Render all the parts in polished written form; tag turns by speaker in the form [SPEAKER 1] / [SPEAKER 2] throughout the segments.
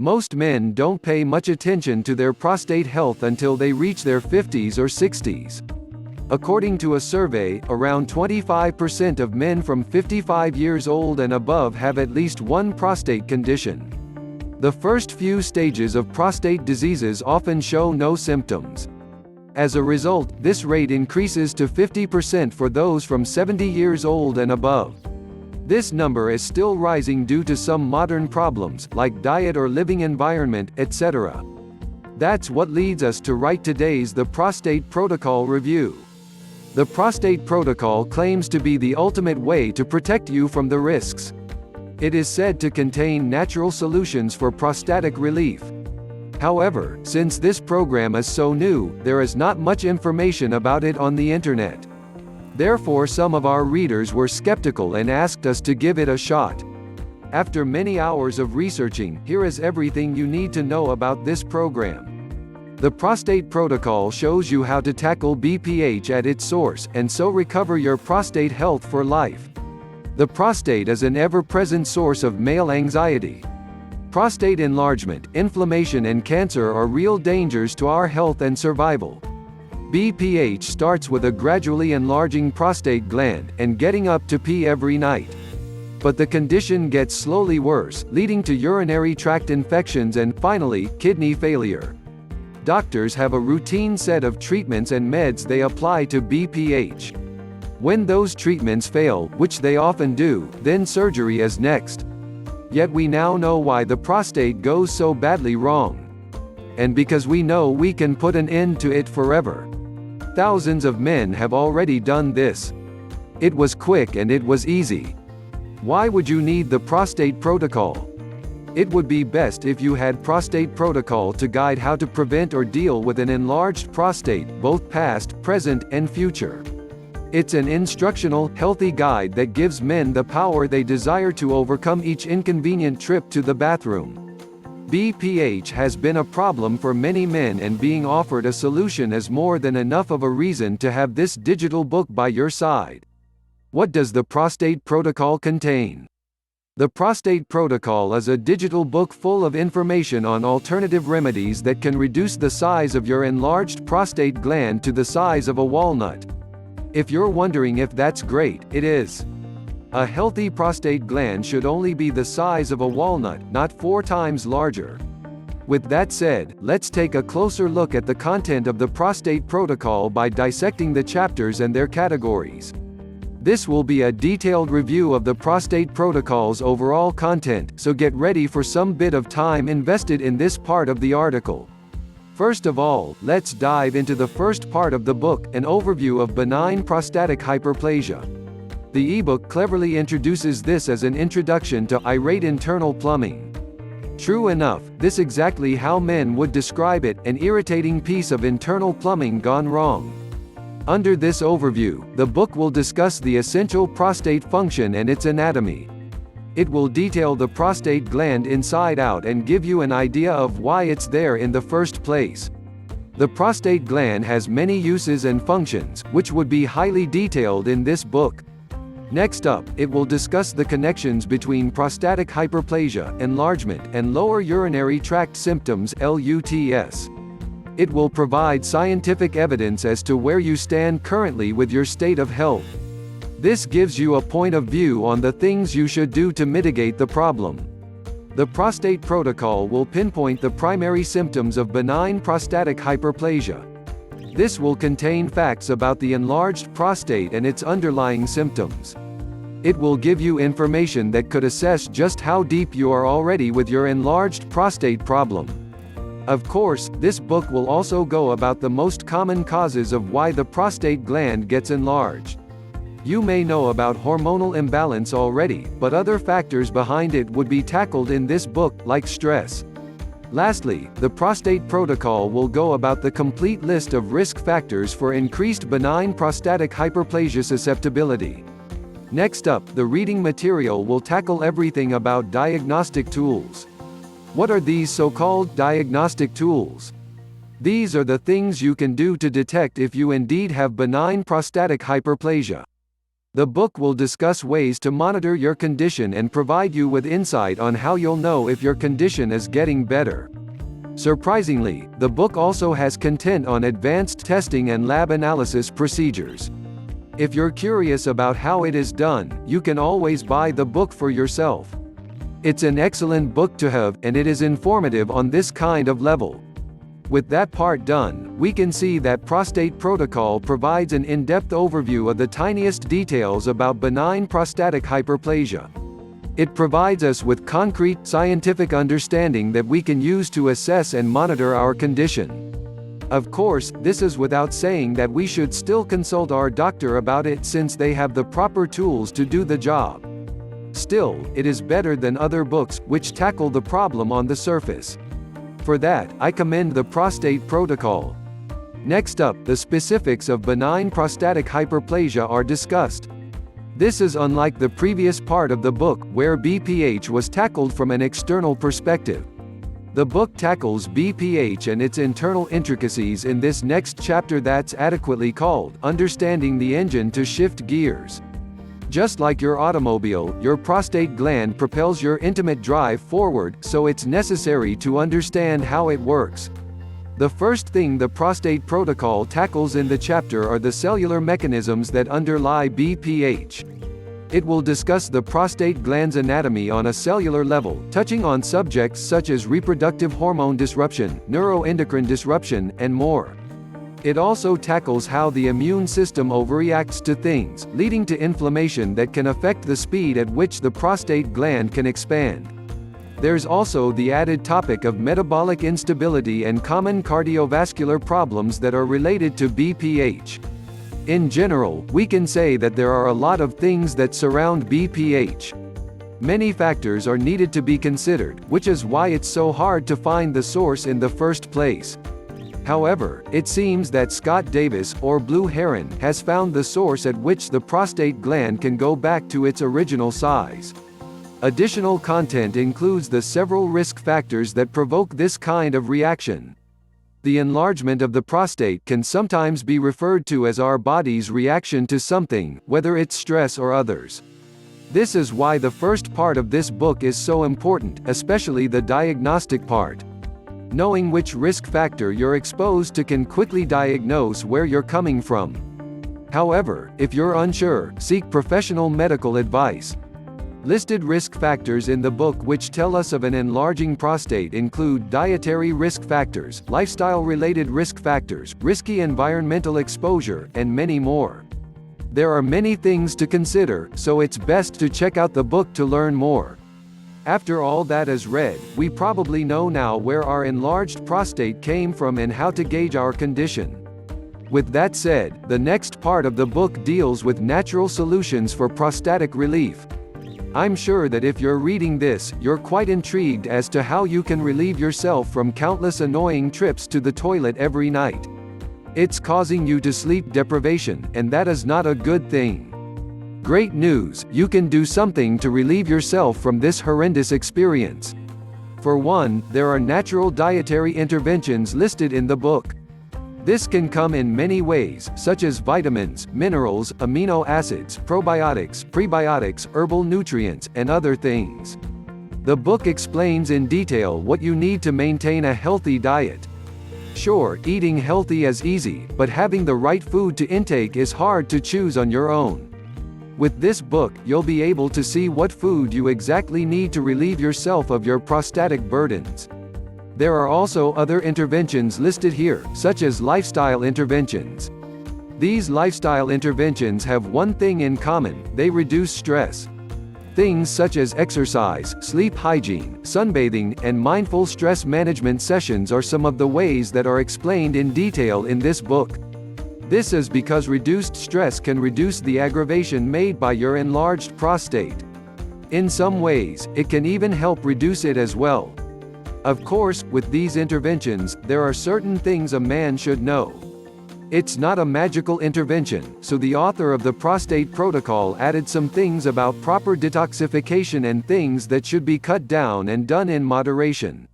[SPEAKER 1] Most men don't pay much attention to their prostate health until they reach their 50s or 60s. According to a survey, around 25% of men from 55 years old and above have at least one prostate condition. The first few stages of prostate diseases often show no symptoms. As a result, this rate increases to 50% for those from 70 years old and above. This number is still rising due to some modern problems, like diet or living environment, etc. That's what leads us to write today's The Prostate Protocol review. The Prostate Protocol claims to be the ultimate way to protect you from the risks. It is said to contain natural solutions for prostatic relief. However, since this program is so new, there is not much information about it on the internet. Therefore, some of our readers were skeptical and asked us to give it a shot. After many hours of researching, here is everything you need to know about this program. The Prostate Protocol shows you how to tackle BPH at its source, and so recover your prostate health for life. The prostate is an ever-present source of male anxiety. Prostate enlargement, inflammation and cancer are real dangers to our health and survival. BPH starts with a gradually enlarging prostate gland, and getting up to pee every night. But the condition gets slowly worse, leading to urinary tract infections and, finally, kidney failure. Doctors have a routine set of treatments and meds they apply to BPH. When those treatments fail, which they often do, then surgery is next. Yet we now know why the prostate goes so badly wrong. And because we know we can put an end to it forever. Thousands of men have already done this. It was quick and it was easy. Why would you need the Prostate Protocol? It would be best if you had Prostate Protocol to guide how to prevent or deal with an enlarged prostate, both past, present, and future. It's an instructional, healthy guide that gives men the power they desire to overcome each inconvenient trip to the bathroom. BPH has been a problem for many men, and being offered a solution is more than enough of a reason to have this digital book by your side. What does the Prostate Protocol contain? The Prostate Protocol is a digital book full of information on alternative remedies that can reduce the size of your enlarged prostate gland to the size of a walnut. If you're wondering if that's great, it is. A healthy prostate gland should only be the size of a walnut, not 4 times larger. With that said, let's take a closer look at the content of the Prostate Protocol by dissecting the chapters and their categories. This will be a detailed review of the Prostate Protocol's overall content, so get ready for some bit of time invested in this part of the article. First of all, let's dive into the first part of the book, an overview of benign prostatic hyperplasia. The ebook cleverly introduces this as an introduction to irate internal plumbing. True enough, this is exactly how men would describe it, an irritating piece of internal plumbing gone wrong. Under this overview, the book will discuss the essential prostate function and its anatomy. It will detail the prostate gland inside out and give you an idea of why it's there in the first place. The prostate gland has many uses and functions, which would be highly detailed in this book. Next up, it will discuss the connections between prostatic hyperplasia, enlargement, and lower urinary tract symptoms (LUTS). It will provide scientific evidence as to where you stand currently with your state of health. This gives you a point of view on the things you should do to mitigate the problem. The Prostate Protocol will pinpoint the primary symptoms of benign prostatic hyperplasia. This will contain facts about the enlarged prostate and its underlying symptoms. It will give you information that could assess just how deep you are already with your enlarged prostate problem. Of course, this book will also go about the most common causes of why the prostate gland gets enlarged. You may know about hormonal imbalance already, but other factors behind it would be tackled in this book, like stress. Lastly, the Prostate Protocol will go about the complete list of risk factors for increased benign prostatic hyperplasia susceptibility. Next up, the reading material will tackle everything about diagnostic tools. What are these so-called diagnostic tools? These are the things you can do to detect if you indeed have benign prostatic hyperplasia. The book will discuss ways to monitor your condition and provide you with insight on how you'll know if your condition is getting better. Surprisingly, the book also has content on advanced testing and lab analysis procedures. If you're curious about how it is done, you can always buy the book for yourself. It's an excellent book to have, and it is informative on this kind of level. With that part done, we can see that Prostate Protocol provides an in-depth overview of the tiniest details about benign prostatic hyperplasia. It provides us with concrete, scientific understanding that we can use to assess and monitor our condition. Of course, this is without saying that we should still consult our doctor about it since they have the proper tools to do the job. Still, it is better than other books, which tackle the problem on the surface. For that, I commend the Prostate Protocol. Next up, the specifics of benign prostatic hyperplasia are discussed. This is unlike the previous part of the book, where BPH was tackled from an external perspective. The book tackles BPH and its internal intricacies in this next chapter that's adequately called Understanding the Engine to Shift Gears. Just like your automobile, your prostate gland propels your intimate drive forward, so it's necessary to understand how it works. The first thing the Prostate Protocol tackles in the chapter are the cellular mechanisms that underlie BPH. It will discuss the prostate gland's anatomy on a cellular level, touching on subjects such as reproductive hormone disruption, neuroendocrine disruption, and more. It also tackles how the immune system overreacts to things, leading to inflammation that can affect the speed at which the prostate gland can expand. There's also the added topic of metabolic instability and common cardiovascular problems that are related to BPH. In general, we can say that there are a lot of things that surround BPH. Many factors are needed to be considered, which is why it's so hard to find the source in the first place. However, it seems that Scott Davis, or Blue Heron, has found the source at which the prostate gland can go back to its original size. Additional content includes the several risk factors that provoke this kind of reaction. The enlargement of the prostate can sometimes be referred to as our body's reaction to something, whether it's stress or others. This is why the first part of this book is so important, especially the diagnostic part. Knowing which risk factor you're exposed to can quickly diagnose where you're coming from. However, if you're unsure, seek professional medical advice. Listed risk factors in the book which tell us of an enlarging prostate include dietary risk factors, lifestyle-related risk factors, risky environmental exposure, and many more. There are many things to consider, so it's best to check out the book to learn more. After all that is read, we probably know now where our enlarged prostate came from and how to gauge our condition. With that said, the next part of the book deals with natural solutions for prostatic relief. I'm sure that if you're reading this, you're quite intrigued as to how you can relieve yourself from countless annoying trips to the toilet every night. It's causing you to sleep deprivation, and that is not a good thing. Great news, you can do something to relieve yourself from this horrendous experience. For one, there are natural dietary interventions listed in the book. This can come in many ways, such as vitamins, minerals, amino acids, probiotics, prebiotics, herbal nutrients, and other things. The book explains in detail what you need to maintain a healthy diet. Sure, eating healthy is easy, but having the right food to intake is hard to choose on your own. With this book, you'll be able to see what food you exactly need to relieve yourself of your prostatic burdens. There are also other interventions listed here, such as lifestyle interventions. These lifestyle interventions have one thing in common: they reduce stress. Things such as exercise, sleep hygiene, sunbathing, and mindful stress management sessions are some of the ways that are explained in detail in this book. This is because reduced stress can reduce the aggravation made by your enlarged prostate. In some ways, it can even help reduce it as well. Of course, with these interventions, there are certain things a man should know. It's not a magical intervention, so the author of the Prostate Protocol added some things about proper detoxification and things that should be cut down and done in moderation.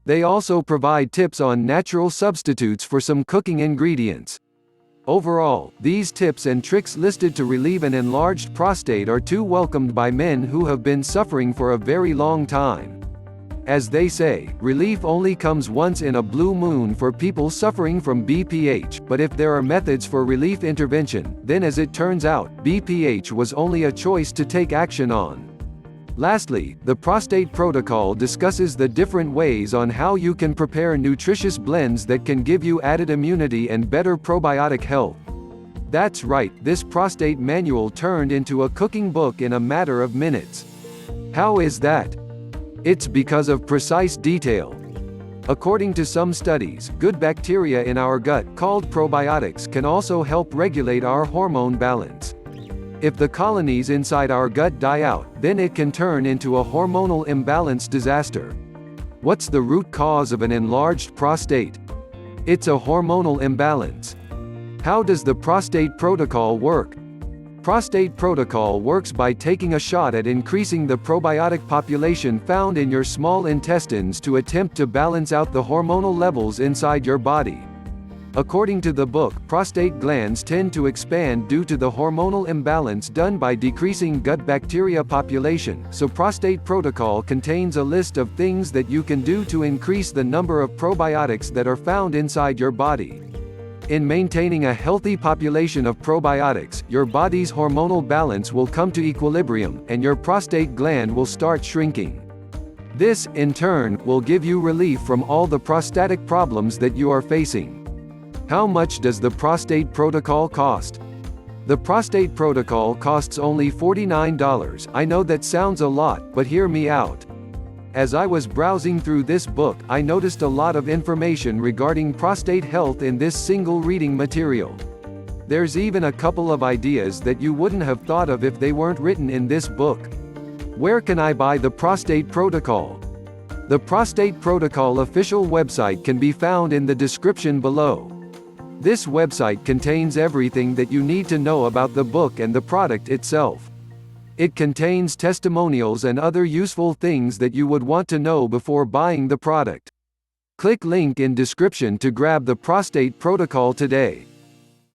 [SPEAKER 1] They also provide tips on natural substitutes for some cooking ingredients. Overall, these tips and tricks listed to relieve an enlarged prostate are too welcomed by men who have been suffering for a very long time. As they say, relief only comes once in a blue moon for people suffering from BPH, but if there are methods for relief intervention, then as it turns out, BPH was only a choice to take action on. Lastly, the Prostate Protocol discusses the different ways on how you can prepare nutritious blends that can give you added immunity and better probiotic health. That's right, this prostate manual turned into a cooking book in a matter of minutes. How is that? It's because of precise detail. According to some studies, good bacteria in our gut, called probiotics, can also help regulate our hormone balance. If the colonies inside our gut die out, then it can turn into a hormonal imbalance disaster. What's the root cause of an enlarged prostate? It's a hormonal imbalance. How does the Prostate Protocol work? Prostate Protocol works by taking a shot at increasing the probiotic population found in your small intestines to attempt to balance out the hormonal levels inside your body. According to the book, prostate glands tend to expand due to the hormonal imbalance done by decreasing gut bacteria population, so Prostate Protocol contains a list of things that you can do to increase the number of probiotics that are found inside your body. In maintaining a healthy population of probiotics, your body's hormonal balance will come to equilibrium, and your prostate gland will start shrinking. This, in turn, will give you relief from all the prostatic problems that you are facing. How much does the Prostate Protocol cost? The Prostate Protocol costs only $49. I know that sounds a lot, but hear me out. As I was browsing through this book, I noticed a lot of information regarding prostate health in this single reading material. There's even a couple of ideas that you wouldn't have thought of if they weren't written in this book. Where can I buy the Prostate Protocol? The Prostate Protocol official website can be found in the description below. This website contains everything that you need to know about the book and the product itself. It contains testimonials and other useful things that you would want to know before buying the product. Click link in description to grab the Prostate Protocol today.